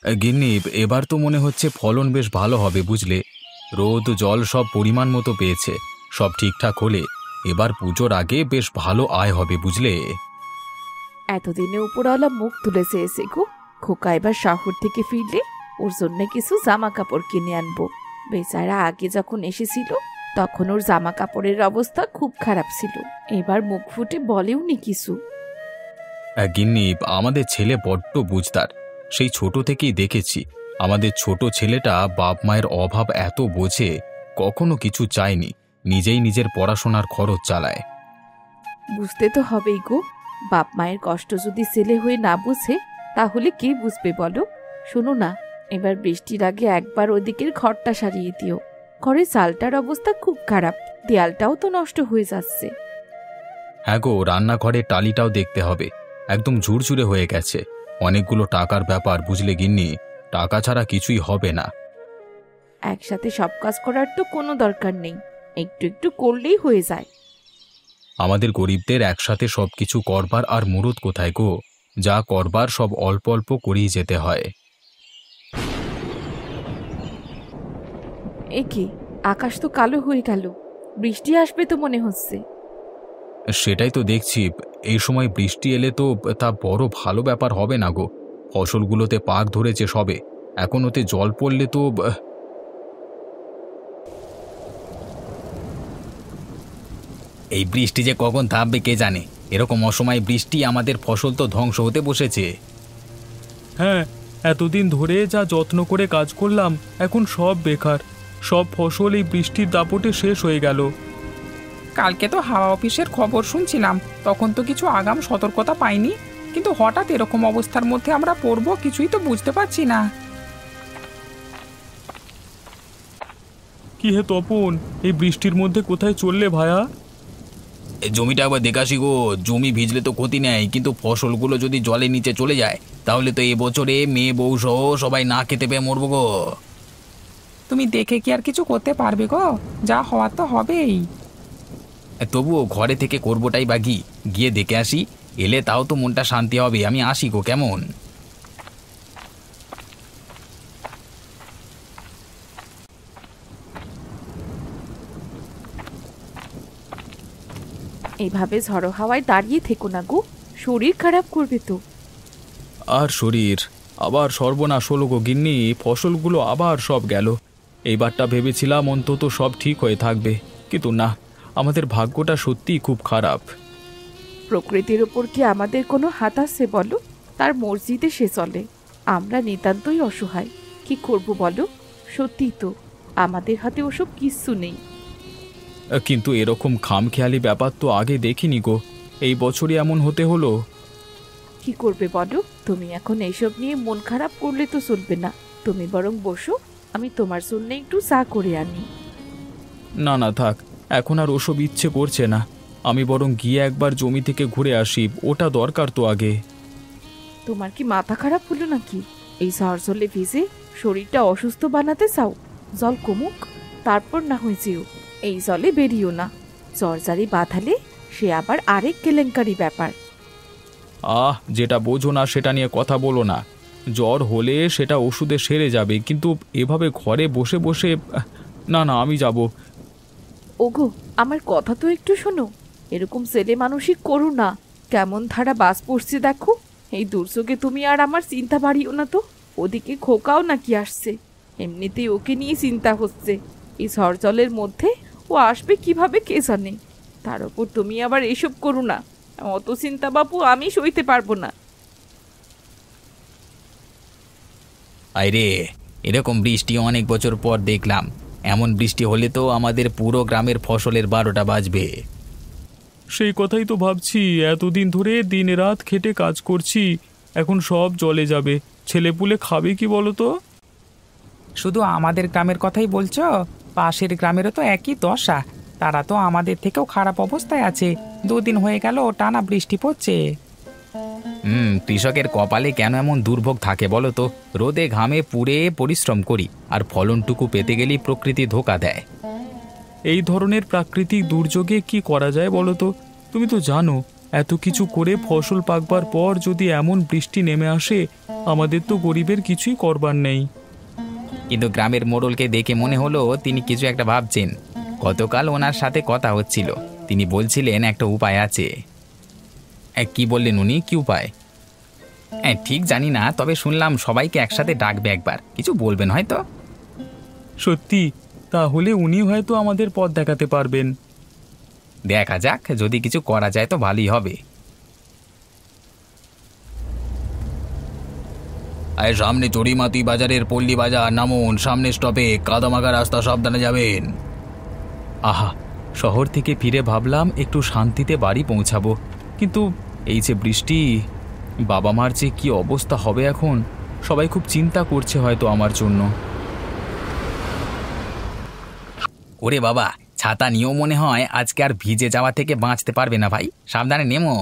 গিন্নি, এবার তো মনে হচ্ছে ফলন বেশ ভালো হবে বুঝলে। রোদ জল সব পরিমাণ মতো পেয়েছে। সব ঠিকঠাক হলে এবার পুজোর আগে বেশ ভালো আয় হবে বুঝলে। এতদিনে উপরওয়ালা মুখ তুলেছে এসে গো। খোকা এবার শহর থেকে ফিরলে ওর জন্য কিছু জামা কাপড় কিনে আনবো। বেচারা আগে যখন এসেছিল তখন ওর জামা কাপড়ের অবস্থা খুব খারাপ ছিল। এবার মুখ ফুটে বলেওনি কিছু। গিন্নি, আমাদের ছেলে বড্ড বুঝদার। সেই ছোট থেকেই দেখেছি আমাদের ছোট ছেলেটা বাপ মায়ের অভাব এত বোঝে, কখনো কিছু চায়নি, নিজেই নিজের পড়াশোনার খরচ চালায়। বুঝতে তো হবেই গো। বাপ মায়ের কষ্ট যদি ছেলে হয়ে না বুঝে তাহলে কে বুঝবে বলো। শোনো না, এবার বৃষ্টির আগে একবার ওদিকের ঘরটা সারিয়ে দিও। ঘরে চালটার অবস্থা খুব খারাপ, দেয়ালটাও তো নষ্ট হয়ে যাচ্ছে। হ্যাঁ গো, রান্নাঘরের টালিটাও দেখতে হবে, একদম ঝুরঝুরে হয়ে গেছে। অনেকগুলো টাকার ব্যাপার বুঝলে গিন্নি, টাকা ছাড়া কিছুই হবে না। একসাথে সব কাজ করার তো কোনো দরকার নেই, একটু একটু করলেই হয়ে যায়। আমাদের গরিবদের একসাথে সবকিছু করবার আর মুরুদ কোথায় গো? যা করবার সব অল্প অল্প করেই যেতে হয়। এ কি, আকাশ তো কালো হয়ে গেল, বৃষ্টি আসবে তো মনে হচ্ছে। সেটাই তো দেখছি, এই সময় বৃষ্টি এলে তো তা বড় ভালো ব্যাপার হবে না গো। ফসলগুলোতে পাক ধরেছে সবে, এখন ওতে জল পড়লে তো এই বৃষ্টি যে কখন থামবে কে জানে। এরকম অসময়ে বৃষ্টি আমাদের ফসল তো ধ্বংস হতে বসেছে। হ্যাঁ, এতদিন ধরে যা যত্ন করে কাজ করলাম এখন সব বেকার। সব ফসল এই বৃষ্টির দাপটে শেষ হয়ে গেল। কালকে তো হাওয়া অফিসের খবর শুনছিলাম, তখন তো কিছু আগাম সতর্কতা পাইনি, কিন্তু হঠাৎ এরকম অবস্থার মধ্যে আমরা পড়বো কিছুই তো বুঝতে পারছি না। কি হে তপন, এই বৃষ্টির মধ্যে কোথায় চললে ভায়া? জমিটা একবার দেখাসি গো। জমি ভিজলে তো ক্ষতি নেই, কিন্তু ফসলগুলো যদি জলের নিচে চলে যায় তাহলে তো এবছরে মেয়ে বউ সহ সবাই না খেতে পেয়ে মরবো গো। তুমি দেখে কি আর কিছু করতে পারবে গো? যা হওয়ার তো হবেই। তবুও ঘরে থেকে করবোটাই বা কি, গিয়ে দেখে আসি, এলে তাও তো মনটা শান্তি হবে। আমি আসি গো, কেমন? এইভাবে ঝড়ো হাওয়ায় দাঁড়িয়ে থেকো না গো, শরীর খারাপ করবে তো। আর শরীর আবার সর্বনাশ হলো গো গিন্নি, ফসলগুলো আবার সব গেল। এইবারটা ভেবেছিলাম অন্তত সব ঠিক হয়ে থাকবে, কিন্তু না, আমাদের ভাগ্যটা সত্যিই খুব খারাপ। প্রকৃতির ওপর কি আমাদের কোনো হাত আছে বলো? তার মর্জিতে সে চলে। আমরা নিতান্তই অসহায়, কি করব বলো? সত্যি তো, আমাদের হাতে ওসব কিচ্ছু নেই। কিন্তু এরকম খামখেয়ালি ব্যাপার তো আগে দেখিনি গো, এই বছরই এমন হতে হলো। কি করবে বলো? তুমি এখন এইসব নিয়ে মন খারাপ করলে তো চলবে না। তুমি বরং বসো, আমি তোমার জন্য একটু চা করে আনি। না না থাক, এখন আর ওসব ইচ্ছে করছে না। আমি বরং গিয়ে একবার জমি থেকে ঘুরে আসি, ওটা দরকার তো আগে। তোমার কি মাথা খারাপ হলো নাকি? এই ঝড় জলে ভিজে শরীরটা অসুস্থ বানাতে চাও? জল কমুক, তারপর না হয় যেও। এই জলে বেরিও না, জ্বরজারি বাঁধালে সে আবার আরেক কেলেঙ্কারি ব্যাপার। যেটা বোঝো না সেটা নিয়ে কথা বলো না। জ্বর হলে সেটা ওষুধে সেরে যাবে, কিন্তু এভাবে ঘরে বসে বসে না না, আমি যাব। ওগো, আমার কথা তো একটু শোনো। এরকম ছেলে মানুষই করো না। কেমন ধারা বাস পড়ছে দেখো। এই দুর্যোগে তুমি আর আমার চিন্তা বাড়িও না তো। ওদিকে খোকাও নাকি আসছে, এমনিতেই ওকে নিয়ে চিন্তা হচ্ছে। এই ঝড় জলের মধ্যে ও আসবে কিভাবে কে জানে। তার ওপর তুমি আবার এসব করো না। অত চিন্তা বাপু আমি সইতে পারবো না। আরে, এরকম বৃষ্টি অনেক বছর পর দেখলাম। এমন বৃষ্টি হলে তো আমাদের পুরো গ্রামের ফসলের 12টা বাজবে। সেই কথাই তো ভাবছি, এতদিন ধরে দিন রাত খেটে কাজ করছি, এখন সব জলে যাবে। ছেলেপুলে খাবে কি বলো তো? শুধু আমাদের গ্রামের কথাই বলছো? পাশের গ্রামেরও তো একই দশা, তারা তো আমাদের থেকেও খারাপ অবস্থায় আছে। 2 দিন হয়ে গেল টানা বৃষ্টি পড়ছে। কৃষকের কপালে কেন এমন দুর্ভোগ থাকে বলো তো? রোদে ঘামে পুড়ে পরিশ্রম করি, আর ফলনটুকু পেতে গেলেই প্রকৃতি ধোঁকা দেয়। এই ধরনের প্রাকৃতিক দুর্যোগে কি করা যায় বলো তো? তুমি তো জানো এত কিছু করে ফসল পাকবার পর যদি এমন বৃষ্টি নেমে আসে, আমাদের তো গরিবের কিছুই করবার নেই। কিন্তু গ্রামের মোড়লকে দেখে মনে হলো তিনি কিছু একটা ভাবছেন। গতকাল ওনার সাথে কথা হচ্ছিল, তিনি বলছিলেন একটা উপায় আছে। কি বললেন উনি, কি উপায়? ঠিক জানি না, তবে শুনলাম সবাইকে একসাথে ডাকবে একবার, কিছু বলবেন হয়তো। সত্যি? তাহলে উনি হয়তো আমাদের পথ দেখাতে পারবেন। দেখা যাক, যদি কিছু করা যায় তো ভালোই হবে। আর সামনে চড়িমাতি বাজারের পল্লী বাজার নামুন, সামনে স্টপে কাদামাখা রাস্তা, সাবধানে যাবেন। আহা, শহর থেকে ফিরে ভাবলাম একটু শান্তিতে বাড়ি পৌঁছাবো, কিন্তু এই যে বৃষ্টি, বাবা মার যে কি অবস্থা হবে এখন, সবাই খুব চিন্তা করছে হয়তো আমার জন্য। ওরে বাবা, ছাতা নিয়েও মনে হয় আজকে আর ভিজে যাওয়া থেকে বাঁচতে পারবে না ভাই, সাবধানে নেমো।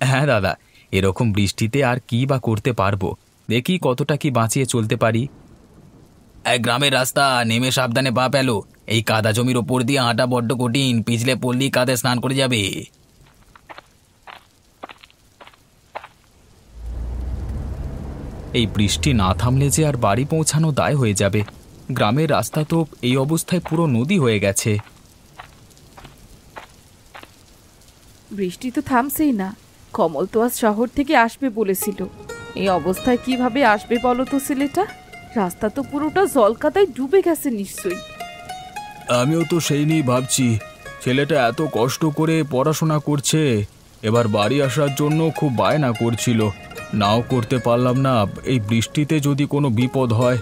হ্যাঁ দাদা, এরকম বৃষ্টিতে আর কি বা করতে পারবো, দেখি কতটা কি বাঁচিয়ে চলতে পারি। গ্রামের রাস্তা, নেমে সাবধানে পা পেলো। এই কাদা জমির ওপর দিয়ে হাঁটা বড্ড কঠিন, পিছলে পড়লি কাদে স্নান করে যাবে। এই বৃষ্টি না থামলে যে আর বাড়ি পৌঁছানো দায় হয়ে যাবে। গ্রামের রাস্তা তো এই অবস্থায় পুরো নদী হয়ে গেছে। বৃষ্টি তো থামছেই না। কমল তো আজ শহর থেকে আসবে বলেছিল। এই অবস্থায় কিভাবে আসবে বলো তো ছেলেটা? রাস্তা তো পুরোটা জলকাদায় ডুবে গেছে নিশ্চয়ই। আমিও তো সেই নিয়েই ভাবছি, ছেলেটা এত কষ্ট করে পড়াশোনা করছে, এবার বাড়ি আসার জন্য খুব বায়না করছিল, নাও করতে পারলাম না। এই বৃষ্টিতে যদি কোনো বিপদ হয়।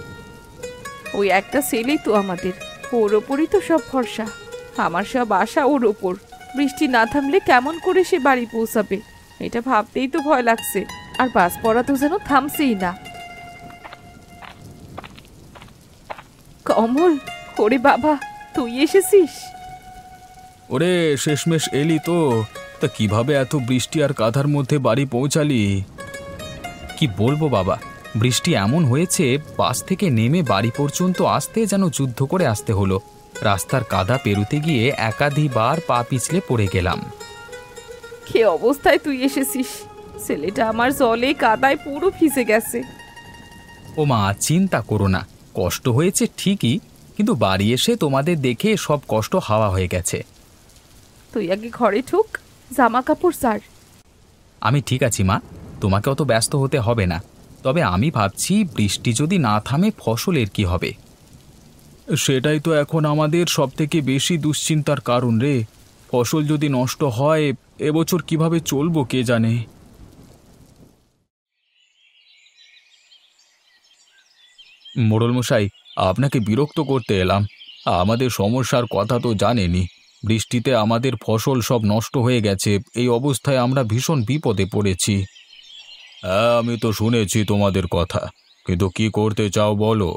ওই একটা ছেলেই তো আমাদের, ওর ওপরই তো সব ভরসা। আমার সব আশা ওর ওপর। বৃষ্টি না থামলে কেমন করে সে বাড়ি পৌঁছাবে, এটা ভাবতেই তো ভয় লাগছে। আর বাস পড়া তো যেন থামছেই না। কমল, ওরে বাবা, তুই এসেছিস? ওরে, শেষমেশ এলি তো। তা কিভাবে এত বৃষ্টি আর কাদার মধ্যে বাড়ি পৌঁছালি? কি বলবো বাবা, বৃষ্টি এমন হয়েছে, বাস থেকে নেমে বাড়ি পর্যন্ত আসতে যেন যুদ্ধ করে আসতে হলো। রাস্তার কাদা পেরুতে গিয়ে একাধিবার পা পিছলে পড়ে গেলাম। কি অবস্থায় তুই এসেছিস? ছেলেটা আমার জলে কাদায় পুরো ভিজে গেছে। ও মা, চিন্তা করো না, কষ্ট হয়েছে ঠিকই, কিন্তু বাড়ি এসে তোমাদের দেখে সব কষ্ট হাওয়া হয়ে গেছে। তুই আগে ঘরে ঢুক, জামা কাপড় ছাড়। আমি ঠিক আছি মা, তোমাকে অত ব্যস্ত হতে হবে না। তবে আমি ভাবছি, বৃষ্টি যদি না থামে ফসলের কি হবে? সেটাই তো এখন আমাদের সবথেকে বেশি দুশ্চিন্তার কারণ রে। ফসল যদি নষ্ট হয়, এবছর কিভাবে চলবো কে জানে। মোড়ল মশাই, আপনাকে বিরক্ত করতে এলাম। আমাদের সমস্যার কথা তো জানেনই। বৃষ্টিতে আমাদের ফসল সব নষ্ট হয়ে গেছে, এই অবস্থায় আমরা ভীষণ বিপদে পড়েছি। হ্যাঁ, আমি তো শুনেছি তোমাদের কথা, কিন্তু কি করতে চাও বলো।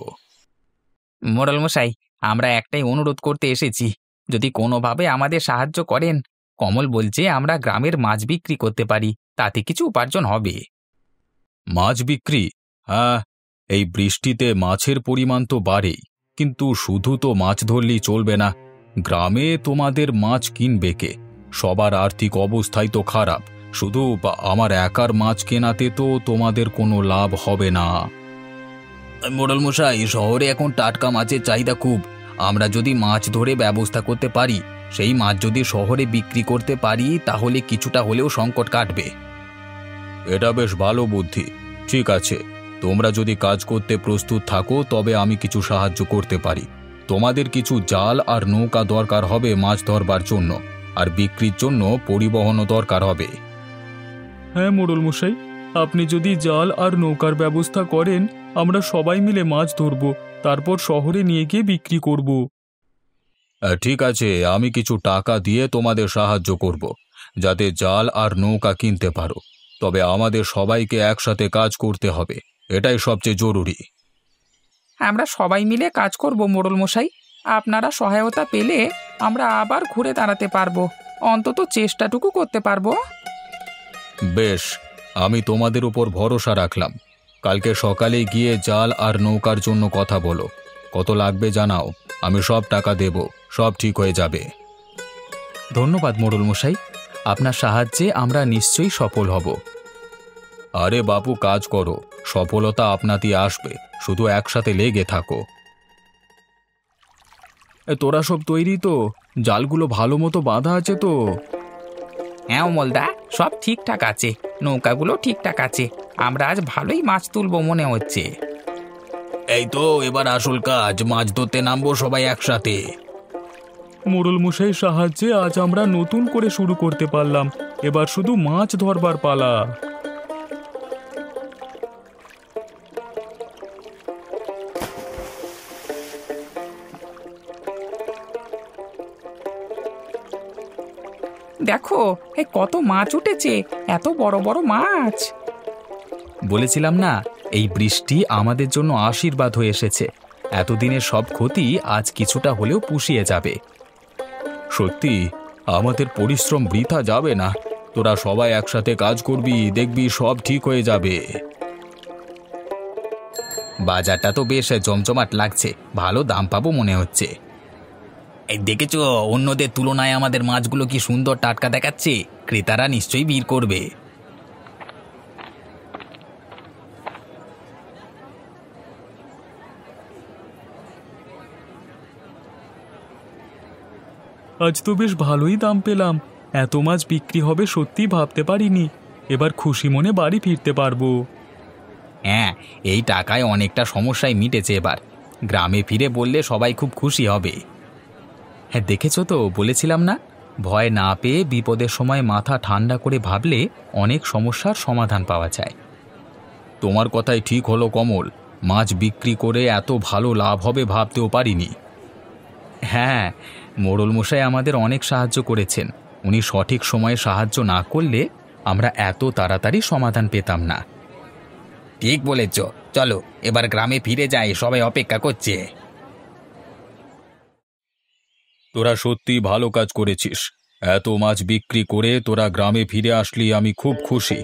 মোড়ল মশাই, আমরা একটাই অনুরোধ করতে এসেছি, যদি কোনোভাবে আমাদের সাহায্য করেন। কমল বলছে আমরা গ্রামের মাছ বিক্রি করতে পারি, তাতে কিছু উপার্জন হবে। মাছ বিক্রি? হ্যাঁ, এই বৃষ্টিতে মাছের পরিমাণ তো বাড়েই, কিন্তু শুধু তো মাছ ধরলেই চলবে না। গ্রামে তোমাদের মাছ কিনবে কে? সবার আর্থিক অবস্থাই তো খারাপ। শুধু আমার একার মাছ কেনাতে তো তোমাদের কোনো লাভ হবে না। মোড়ল মশাই, শহরে এখন টাটকা মাছের চাহিদা খুব। আমরা যদি মাছ ধরে ব্যবস্থা করতে পারি, সেই মাছ যদি শহরে বিক্রি করতে পারি, তাহলে কিছুটা হলেও সংকট কাটবে। এটা বেশ ভালো বুদ্ধি। ঠিক আছে, তোমরা যদি কাজ করতে প্রস্তুত থাকো, তবে আমি কিছু সাহায্য করতে পারি। তোমাদের কিছু জাল আর নৌকা দরকার হবে মাছ ধরবার জন্য, আর বিক্রির জন্য পরিবহনও দরকার হবে। হ্যাঁ মোড়ল মশাই, আপনি যদি জাল আর নৌকার ব্যবস্থা করেন, আমরা সবাই মিলে মাছ ধরব, তারপর শহরে নিয়ে গিয়ে বিক্রি করব। ঠিক আছে, আমি কিছু টাকা দিয়ে তোমাদের সাহায্য করব, যাতে জাল আর নৌকা কিনতে পারো। তবে আমাদের সবাইকে একসাথে কাজ করতে হবে, এটাই সবচেয়ে জরুরি। আমরা সবাই মিলে কাজ করব মোড়ল মশাই। আপনারা সহায়তা পেলে আমরা আবার ঘুরে দাঁড়াতে পারবো, অন্তত চেষ্টাটুকু করতে পারবো। বেশ, আমি তোমাদের উপর ভরসা রাখলাম। কালকে সকালে গিয়ে জাল আর নৌকার জন্য কথা বলো। কত লাগবে জানাও, আমি সব টাকা দেব, সব ঠিক হয়ে যাবে। ধন্যবাদ মোড়ল মশাই, আপনার সাহায্যে আমরা নিশ্চয়ই সফল হব। আরে বাপু, কাজ করো, সফলতা আপনাতেই আসবে, শুধু একসাথে লেগে থাকো। তোরা সব তৈরি তো? জালগুলো ভালো মতো বাঁধা আছে তো? হ্যাঁ অমলদা, সব ঠিকঠাক আছে, নৌকাগুলো ঠিকঠাক আছে। আমরা আজ ভালোই মাছ তুলবো মনে হচ্ছে। এই তো এবার আসল কাজ, মাছ ধরতে নামবো সবাই একসাথে। মোড়ল মশাইয়ের সাহায্যে আজ আমরা নতুন করে শুরু করতে পারলাম। এবার শুধু মাছ ধরবার পালা। দেখো এই কত মাছ উঠেছে, এত বড় বড় মাছ। বলেছিলাম না, এই বৃষ্টি আমাদের জন্য আশীর্বাদ হয়ে এসেছে। এতদিনের সব ক্ষতি আজ কিছুটা হলেও পুষিয়ে যাবে। সত্যি আমাদের পরিশ্রম বৃথা যাবে না। তোরা সবাই একসাথে কাজ করবি, দেখবি সব ঠিক হয়ে যাবে। বাজারটা তো বেশ জমজমাট লাগছে, ভালো দাম পাবো মনে হচ্ছে। এই দেখেছো, অন্যদের তুলনায় আমাদের মাছগুলো কি সুন্দর টাটকা দেখাচ্ছে। ক্রেতারা নিশ্চয়ই ভিড় করবে। আজ তো বেশ ভালোই দাম পেলাম। এত মাছ বিক্রি হবে সত্যি ভাবতে পারিনি। এবার খুশি মনে বাড়ি ফিরতে পারবো। হ্যাঁ, এই টাকায় অনেকটা সমস্যায় মিটেছে। এবার গ্রামে ফিরে বললে সবাই খুব খুশি হবে। হ্যাঁ, দেখেছো তো, বলেছিলাম না, ভয় না পেয়ে বিপদের সময় মাথা ঠান্ডা করে ভাবলে অনেক সমস্যার সমাধান পাওয়া যায়। তোমার কথাই ঠিক হলো কমল, মাছ বিক্রি করে এত ভালো লাভ হবে ভাবতেও পারিনি। হ্যাঁ, মোড়ল মশাই আমাদের অনেক সাহায্য করেছেন। উনি সঠিক সময়ে সাহায্য না করলে আমরা এত তাড়াতাড়ি সমাধান পেতাম না। ঠিক বলেছ, চলো এবার গ্রামে ফিরে যাই, সবাই অপেক্ষা করছে। তোরা সত্যি ভালো কাজ করেছিস। এত মাছ বিক্রি করে তোরা গ্রামে ফিরে আসলি, আমি খুব খুশি।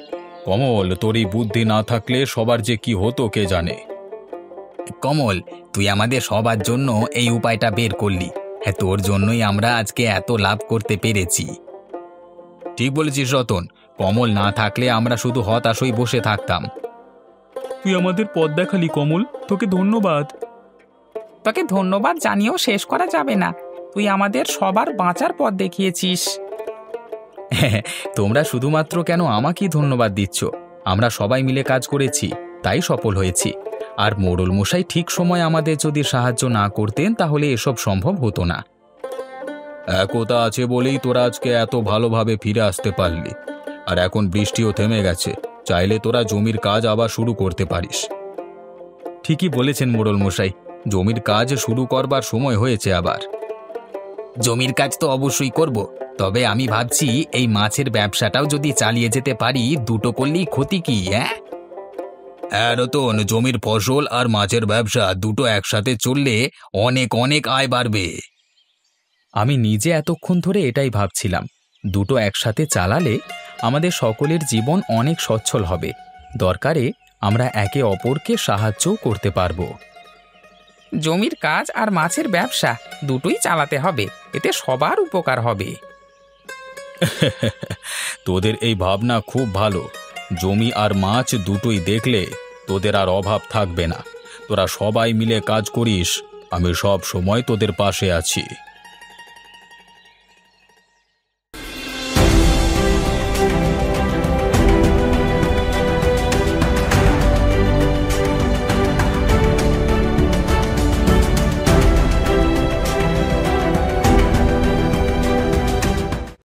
কমল, তোর এই বুদ্ধি না থাকলে সবার যে কি হতো কে জানে। কমল, তুই আমাদের সবার জন্য এই উপায়টা বের করলি। হ্যাঁ, তোর জন্যই আমরা আজকে এত লাভ করতে পেরেছি। ঠিক বলেছিস রতন, কমল না থাকলে আমরা শুধু হতাশই বসে থাকতাম। তুই আমাদের পথ দেখালি কমল, তোকে ধন্যবাদ। তোকে ধন্যবাদ জানিয়েও শেষ করা যাবে না। তুই আমাদের সবার বাঁচার পথ দেখিয়েছিস। তোমরা শুধুমাত্র কেন আমাকেই ধন্যবাদ দিচ্ছ? আমরা সবাই মিলে কাজ করেছি, তাই সফল হয়েছি। আর মোড়ল মশাই ঠিক সময় আমাদের যদি সাহায্য না করতেন তাহলে এসব সম্ভব হতো না। একতা আছে বলেই তোরা আজকে এত ভালোভাবে ফিরে আসতে পারলি। আর এখন বৃষ্টিও থেমে গেছে, চাইলে তোরা জমির কাজ আবার শুরু করতে পারিস। ঠিকই বলেছেন মোড়ল মশাই, জমির কাজ শুরু করবার সময় হয়েছে আবার। জমির কাজ তো অবশ্যই করব, তবে আমি ভাবছি এই মাছের ব্যবসাটাও যদি চালিয়ে যেতে পারি, দুটো করলেই ক্ষতি কি? হ্যাঁ রতন, জমির ফসল আর মাছের ব্যবসা দুটো একসাথে চললে অনেক অনেক আয় বাড়বে। আমি নিজে এতক্ষণ ধরে এটাই ভাবছিলাম। দুটো একসাথে চালালে আমাদের সকলের জীবন অনেক সচ্ছল হবে। দরকারে আমরা একে অপরকে সাহায্যও করতে পারবো। জমির কাজ আর মাছের ব্যবসা দুটোই চালাতে হবে, এতে সবার উপকার হবে। তোদের এই ভাবনা খুব ভালো। জমি আর মাছ দুটোই দেখলে তোদের আর অভাব থাকবে না। তোরা সবাই মিলে কাজ করিস, আমি সব সময় তোদের পাশে আছি।